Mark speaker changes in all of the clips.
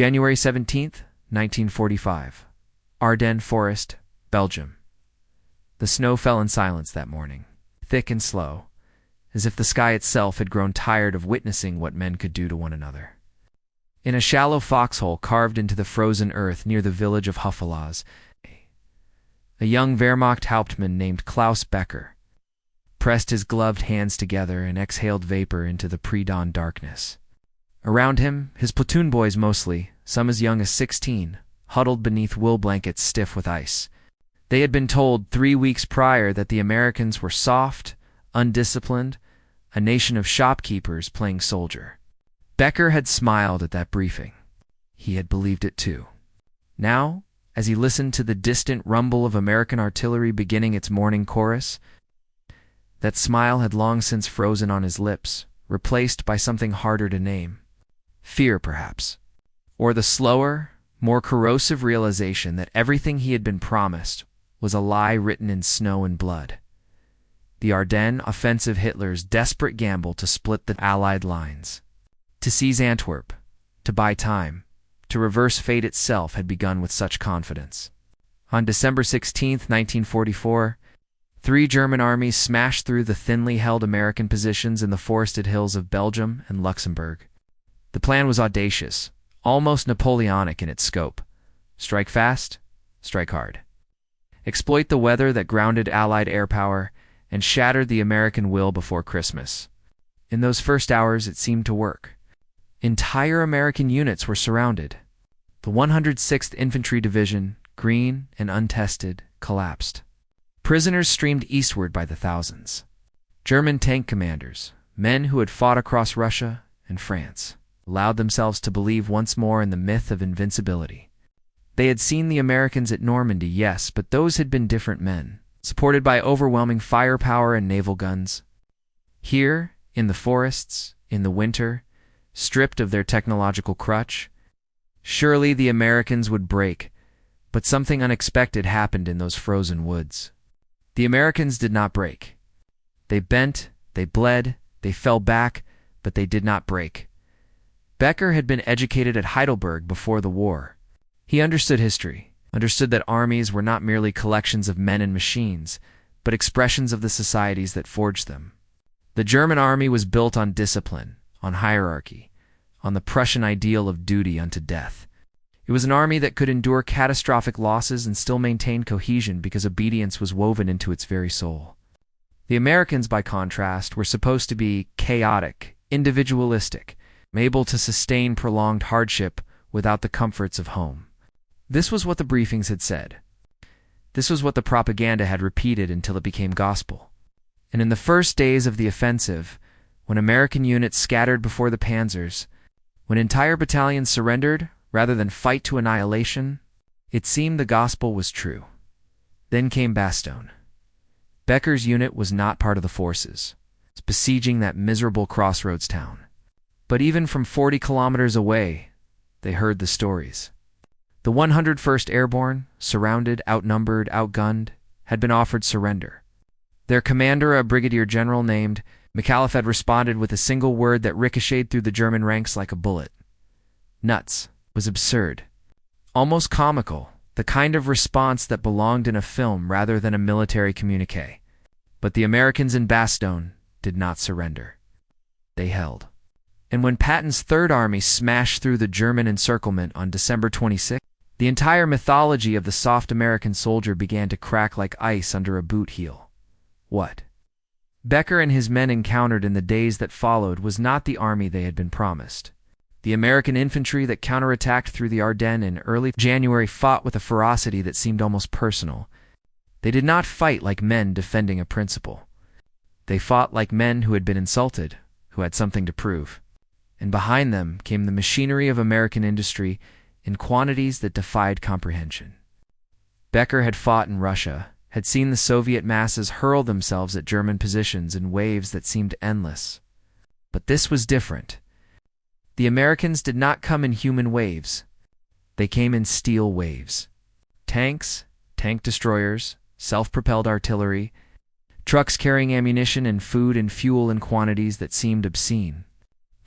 Speaker 1: January 17th, 1945. Ardennes Forest, Belgium. The snow fell in silence that morning, thick and slow, as if the sky itself had grown tired of witnessing what men could do to one another. In a shallow foxhole carved into the frozen earth near the village of Huffelaz, a young Wehrmacht hauptmann named Klaus Becker pressed his gloved hands together and exhaled vapor into the pre-dawn darkness. Around him, his platoon boys mostly, some as young as 16, huddled beneath wool blankets stiff with ice. They had been told 3 weeks prior that the Americans were soft, undisciplined, a nation of shopkeepers playing soldier. Becker had smiled at that briefing. He had believed it too. Now, as he listened to the distant rumble of American artillery beginning its morning chorus, that smile had long since frozen on his lips, replaced by something harder to name. Fear, perhaps. Or the slower, more corrosive realization that everything he had been promised was a lie written in snow and blood. The Ardennes offensive, Hitler's desperate gamble to split the Allied lines, to seize Antwerp, to buy time, to reverse fate itself had begun with such confidence. On December 16, 1944, 3 German armies smashed through the thinly held American positions in the forested hills of Belgium and Luxembourg. The plan was audacious, almost Napoleonic in its scope. Strike fast, strike hard. Exploit the weather that grounded Allied air power and shattered the American will before Christmas. In those first hours, it seemed to work. Entire American units were surrounded. The 106th Infantry Division, green and untested, collapsed. Prisoners streamed eastward by the thousands. German tank commanders, men who had fought across Russia and France, allowed themselves to believe once more in the myth of invincibility. They had seen the Americans at Normandy, yes, but those had been different men, supported by overwhelming firepower and naval guns. Here, in the forests, in the winter, stripped of their technological crutch, surely the Americans would break, but something unexpected happened in those frozen woods. The Americans did not break. They bent, they bled, they fell back, but they did not break. Becker had been educated at Heidelberg before the war. He understood history, understood that armies were not merely collections of men and machines, but expressions of the societies that forged them. The German army was built on discipline, on hierarchy, on the Prussian ideal of duty unto death. It was an army that could endure catastrophic losses and still maintain cohesion because obedience was woven into its very soul. The Americans, by contrast, were supposed to be chaotic, individualistic, able to sustain prolonged hardship without the comforts of home. This was what the briefings had said. This was what the propaganda had repeated until it became gospel. And in the first days of the offensive, when American units scattered before the panzers, when entire battalions surrendered rather than fight to annihilation, it seemed the gospel was true. Then came Bastogne. Becker's unit was not part of the forces, besieging that miserable crossroads town. But even from 40 kilometers away, they heard the stories. The 101st Airborne, surrounded, outnumbered, outgunned, had been offered surrender. Their commander, a brigadier general named McAuliffe, had responded with a single word that ricocheted through the German ranks like a bullet. Nuts. Was absurd. Almost comical, the kind of response that belonged in a film rather than a military communiqué. But the Americans in Bastogne did not surrender. They held. And when Patton's Third Army smashed through the German encirclement on December 26, the entire mythology of the soft American soldier began to crack like ice under a boot heel. What Becker and his men encountered in the days that followed was not the army they had been promised. The American infantry that counterattacked through the Ardennes in early January fought with a ferocity that seemed almost personal. They did not fight like men defending a principle. They fought like men who had been insulted, who had something to prove. And behind them came the machinery of American industry in quantities that defied comprehension. Becker had fought in Russia, had seen the Soviet masses hurl themselves at German positions in waves that seemed endless. But this was different. The Americans did not come in human waves. They came in steel waves. Tanks, tank destroyers, self-propelled artillery, trucks carrying ammunition and food and fuel in quantities that seemed obscene.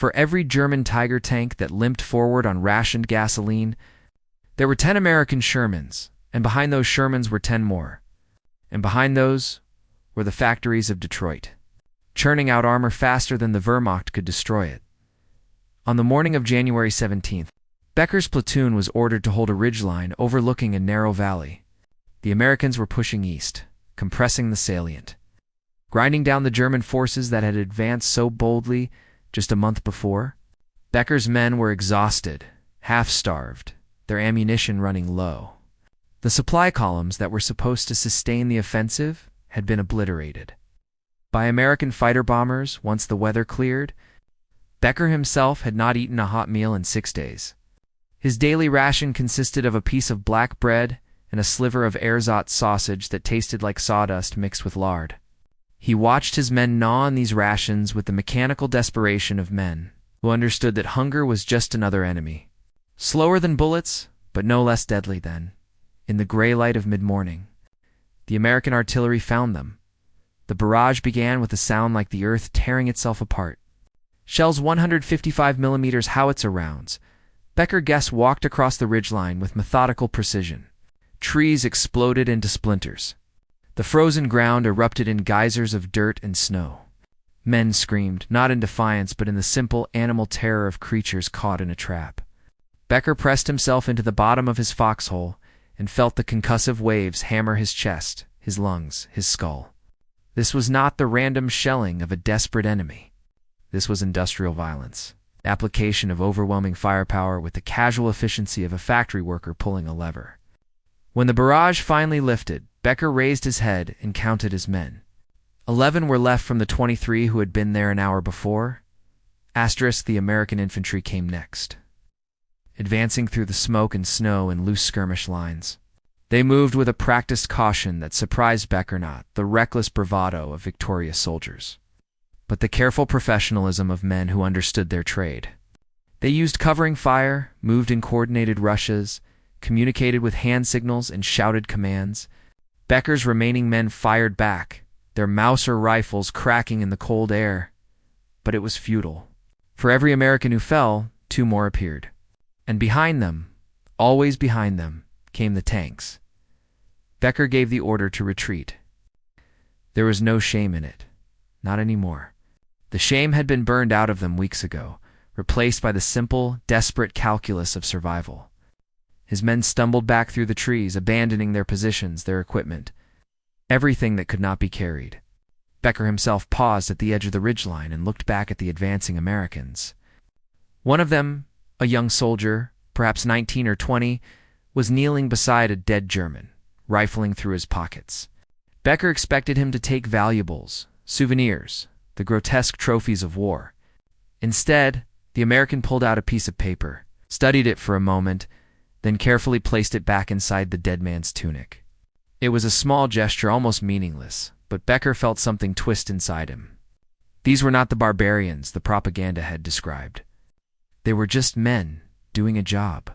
Speaker 1: For every German Tiger tank that limped forward on rationed gasoline, there were 10 American Shermans, and behind those Shermans were 10 more. And behind those were the factories of Detroit, churning out armor faster than the Wehrmacht could destroy it. On the morning of January 17th, Becker's platoon was ordered to hold a ridgeline overlooking a narrow valley. The Americans were pushing east, compressing the salient, grinding down the German forces that had advanced so boldly just a month before. Becker's men were exhausted, half-starved, their ammunition running low. The supply columns that were supposed to sustain the offensive had been obliterated by American fighter bombers once the weather cleared. Becker himself had not eaten a hot meal in 6 days. His daily ration consisted of a piece of black bread and a sliver of ersatz sausage that tasted like sawdust mixed with lard. He watched his men gnaw on these rations with the mechanical desperation of men who understood that hunger was just another enemy. Slower than bullets, but no less deadly then. In the gray light of mid-morning, the American artillery found them. The barrage began with a sound like the earth tearing itself apart. Shells 155 mm howitzer rounds. Becker Guess walked across the ridgeline with methodical precision. Trees exploded into splinters. The frozen ground erupted in geysers of dirt and snow. Men screamed, not in defiance but in the simple animal terror of creatures caught in a trap. Becker pressed himself into the bottom of his foxhole and felt the concussive waves hammer his chest, his lungs, his skull. This was not the random shelling of a desperate enemy. This was industrial violence, application of overwhelming firepower with the casual efficiency of a factory worker pulling a lever. When the barrage finally lifted, Becker raised his head and counted his men. 11 were left from the 23 who had been there an hour before. The American infantry came next, advancing through the smoke and snow in loose skirmish lines. They moved with a practiced caution that surprised Becker, not the reckless bravado of victorious soldiers, but the careful professionalism of men who understood their trade. They used covering fire, moved in coordinated rushes, communicated with hand signals and shouted commands. Becker's remaining men fired back, their Mauser rifles cracking in the cold air. But it was futile. For every American who fell, 2 more appeared. And behind them, always behind them, came the tanks. Becker gave the order to retreat. There was no shame in it. Not anymore. The shame had been burned out of them weeks ago, replaced by the simple, desperate calculus of survival. His men stumbled back through the trees, abandoning their positions, their equipment, everything that could not be carried. Becker himself paused at the edge of the ridgeline and looked back at the advancing Americans. One of them, a young soldier, perhaps 19 or 20, was kneeling beside a dead German, rifling through his pockets. Becker expected him to take valuables, souvenirs, the grotesque trophies of war. Instead, the American pulled out a piece of paper, studied it for a moment, then carefully placed it back inside the dead man's tunic. It was a small gesture, almost meaningless, but Becker felt something twist inside him. These were not the barbarians the propaganda had described. They were just men doing a job.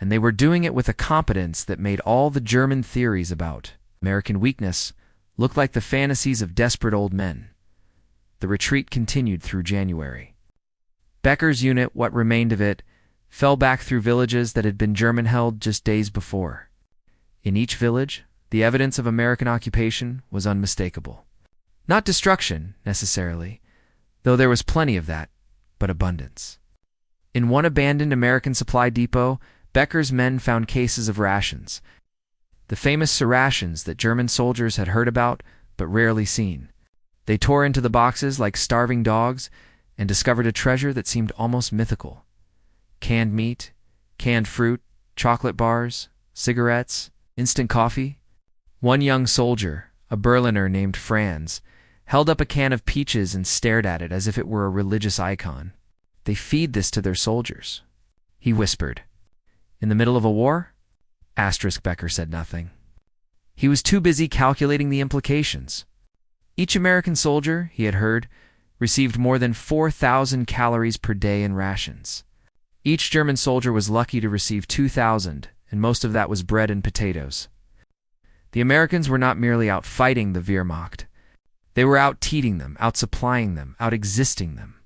Speaker 1: And they were doing it with a competence that made all the German theories about American weakness look like the fantasies of desperate old men. The retreat continued through January. Becker's unit, what remained of it, fell back through villages that had been German-held just days before. In each village, the evidence of American occupation was unmistakable. Not destruction, necessarily, though there was plenty of that, but abundance. In one abandoned American supply depot, Becker's men found cases of rations, the famous rations that German soldiers had heard about but rarely seen. They tore into the boxes like starving dogs and discovered a treasure that seemed almost mythical. Canned meat, canned fruit, chocolate bars, cigarettes, instant coffee. One young soldier, a Berliner named Franz, held up a can of peaches and stared at it as if it were a religious icon. They feed this to their soldiers, he whispered. In the middle of a war? Becker said nothing. He was too busy calculating the implications. Each American soldier, he had heard, received more than 4,000 calories per day in rations. Each German soldier was lucky to receive 2,000, and most of that was bread and potatoes. The Americans were not merely out fighting the Wehrmacht. They were out teaching them, out supplying them, out existing them.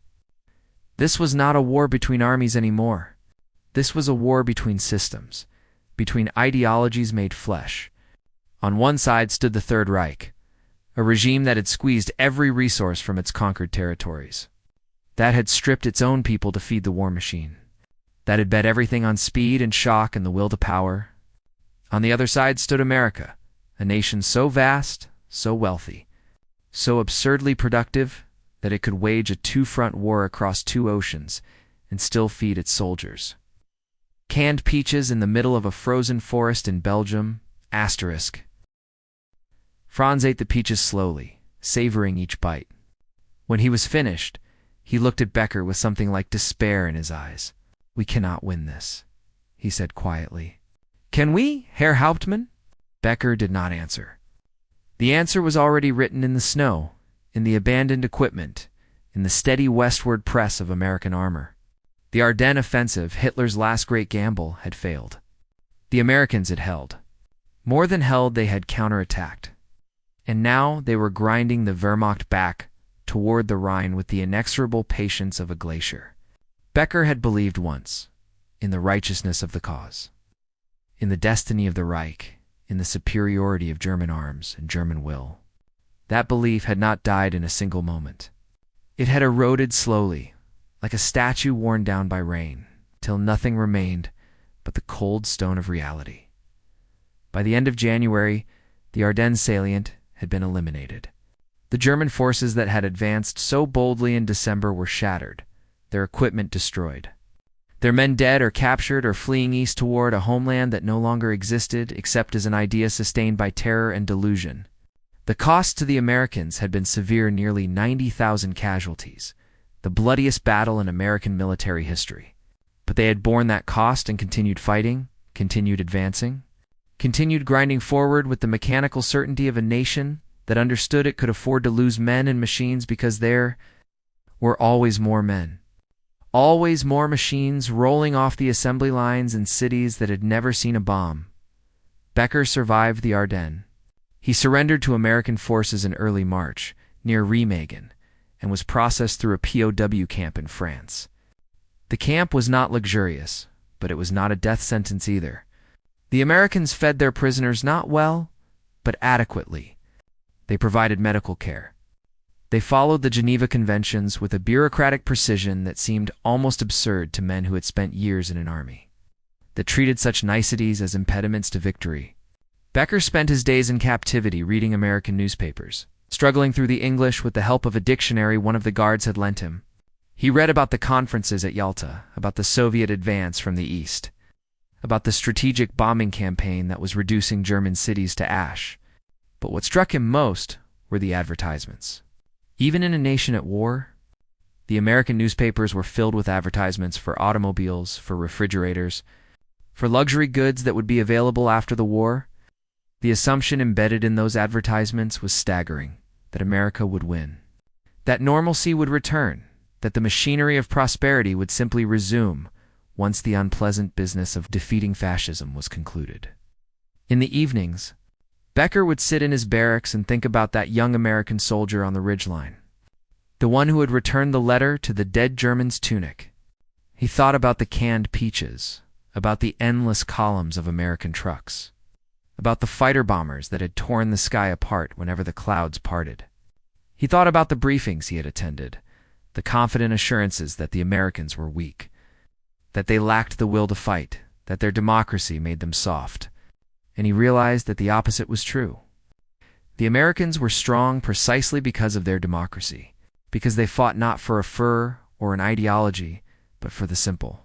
Speaker 1: This was not a war between armies anymore. This was a war between systems, between ideologies made flesh. On one side stood the Third Reich, a regime that had squeezed every resource from its conquered territories, that had stripped its own people to feed the war machine, that had bet everything on speed and shock and the will to power. On the other side stood America, a nation so vast, so wealthy, so absurdly productive that it could wage a two-front war across two oceans and still feed its soldiers. Canned peaches in the middle of a frozen forest in Belgium, asterisk. Franz ate the peaches slowly, savoring each bite. When he was finished, he looked at Becker with something like despair in his eyes. "We cannot win this," he said quietly. "Can we, Herr Hauptmann?" Becker did not answer. The answer was already written in the snow, in the abandoned equipment, in the steady westward press of American armor. The Ardennes offensive, Hitler's last great gamble, had failed. The Americans had held. More than held, they had counterattacked. And now they were grinding the Wehrmacht back toward the Rhine with the inexorable patience of a glacier. Becker had believed once in the righteousness of the cause, in the destiny of the Reich, in the superiority of German arms and German will. That belief had not died in a single moment. It had eroded slowly, like a statue worn down by rain, till nothing remained but the cold stone of reality. By the end of January, the Ardennes salient had been eliminated. The German forces that had advanced so boldly in December were shattered, their equipment destroyed, their men dead or captured or fleeing east toward a homeland that no longer existed except as an idea sustained by terror and delusion. The cost to the Americans had been severe, nearly 90,000 casualties, the bloodiest battle in American military history. But they had borne that cost and continued fighting, continued advancing, continued grinding forward with the mechanical certainty of a nation that understood it could afford to lose men and machines because there were always more men, always more machines rolling off the assembly lines in cities that had never seen a bomb. Becker survived the Ardennes. He surrendered to American forces in early March, near Remagen, and was processed through a POW camp in France. The camp was not luxurious, but it was not a death sentence either. The Americans fed their prisoners not well, but adequately. They provided medical care. They followed the Geneva Conventions with a bureaucratic precision that seemed almost absurd to men who had spent years in an army, that treated such niceties as impediments to victory. Becker spent his days in captivity reading American newspapers, struggling through the English with the help of a dictionary one of the guards had lent him. He read about the conferences at Yalta, about the Soviet advance from the east, about the strategic bombing campaign that was reducing German cities to ash. But what struck him most were the advertisements. Even in a nation at war, the American newspapers were filled with advertisements for automobiles, for refrigerators, for luxury goods that would be available after the war. The assumption embedded in those advertisements was staggering, that America would win, that normalcy would return, that the machinery of prosperity would simply resume once the unpleasant business of defeating fascism was concluded. In the evenings, Becker would sit in his barracks and think about that young American soldier on the ridgeline, the one who had returned the letter to the dead German's tunic. He thought about the canned peaches, about the endless columns of American trucks, about the fighter bombers that had torn the sky apart whenever the clouds parted. He thought about the briefings he had attended, the confident assurances that the Americans were weak, that they lacked the will to fight, that their democracy made them soft. And he realized that the opposite was true. The Americans were strong precisely because of their democracy, because they fought not for a fur or an ideology, but for the simple,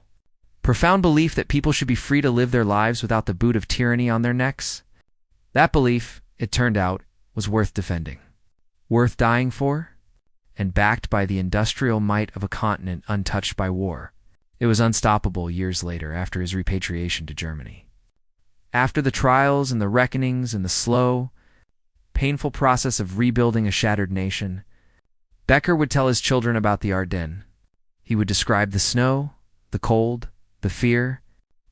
Speaker 1: profound belief that people should be free to live their lives without the boot of tyranny on their necks. That belief, it turned out, was worth defending, worth dying for, and backed by the industrial might of a continent untouched by war. It was unstoppable years later after his repatriation to Germany. After the trials and the reckonings and the slow, painful process of rebuilding a shattered nation, Becker would tell his children about the Ardennes. He would describe the snow, the cold, the fear,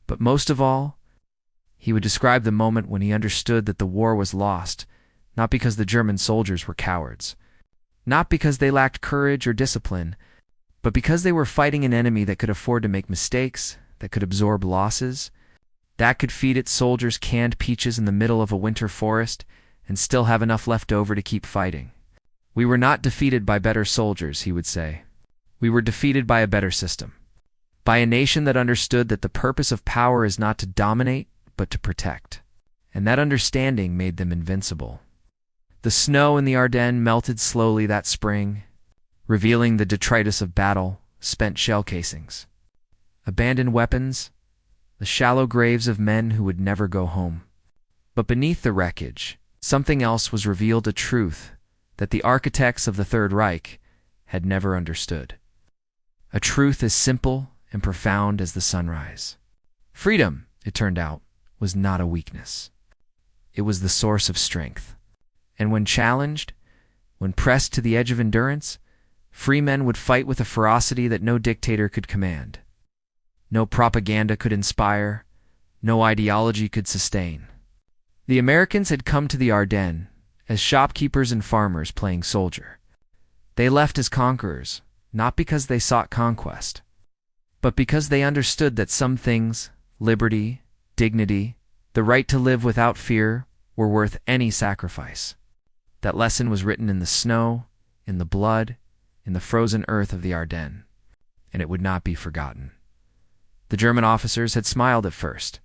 Speaker 1: but most of all, he would describe the moment when he understood that the war was lost, not because the German soldiers were cowards, not because they lacked courage or discipline, But because they were fighting an enemy that could afford to make mistakes, that could absorb losses, that could feed its soldiers canned peaches in the middle of a winter forest and still have enough left over to keep fighting. We were not defeated by better soldiers, he would say. We were defeated by a better system. By a nation that understood that the purpose of power is not to dominate, but to protect. And that understanding made them invincible. The snow in the Ardennes melted slowly that spring, revealing the detritus of battle, spent shell casings, abandoned weapons, the shallow graves of men who would never go home. But beneath the wreckage, something else was revealed, a truth that the architects of the Third Reich had never understood. A truth as simple and profound as the sunrise. Freedom, it turned out, was not a weakness. It was the source of strength. And when challenged, when pressed to the edge of endurance, free men would fight with a ferocity that no dictator could command. No propaganda could inspire, no ideology could sustain. The Americans had come to the Ardennes as shopkeepers and farmers playing soldier. They left as conquerors, not because they sought conquest, but because they understood that some things, liberty, dignity, the right to live without fear, were worth any sacrifice. That lesson was written in the snow, in the blood, in the frozen earth of the Ardennes, and it would not be forgotten. The German officers had smiled at first,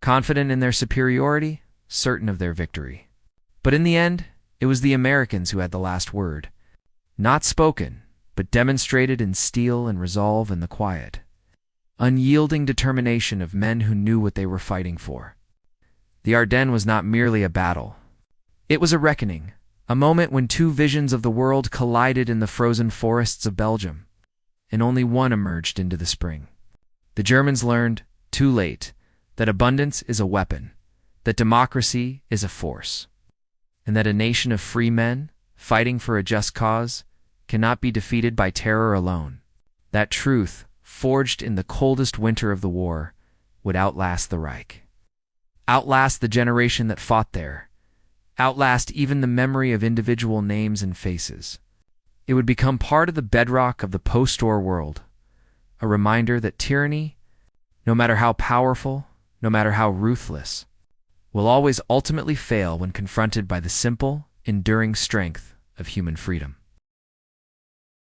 Speaker 1: confident in their superiority, certain of their victory. But in the end, it was the Americans who had the last word, not spoken, but demonstrated in steel and resolve in the quiet, unyielding determination of men who knew what they were fighting for. The Ardennes was not merely a battle. It was a reckoning, a moment when two visions of the world collided in the frozen forests of Belgium, and only one emerged into the spring. The Germans learned, too late, that abundance is a weapon, that democracy is a force, and that a nation of free men, fighting for a just cause, cannot be defeated by terror alone. That truth, forged in the coldest winter of the war, would outlast the Reich. Outlast the generation that fought there. Outlast even the memory of individual names and faces. It would become part of the bedrock of the post-war world, a reminder that tyranny, no matter how powerful, no matter how ruthless, will always ultimately fail when confronted by the simple, enduring strength of human freedom.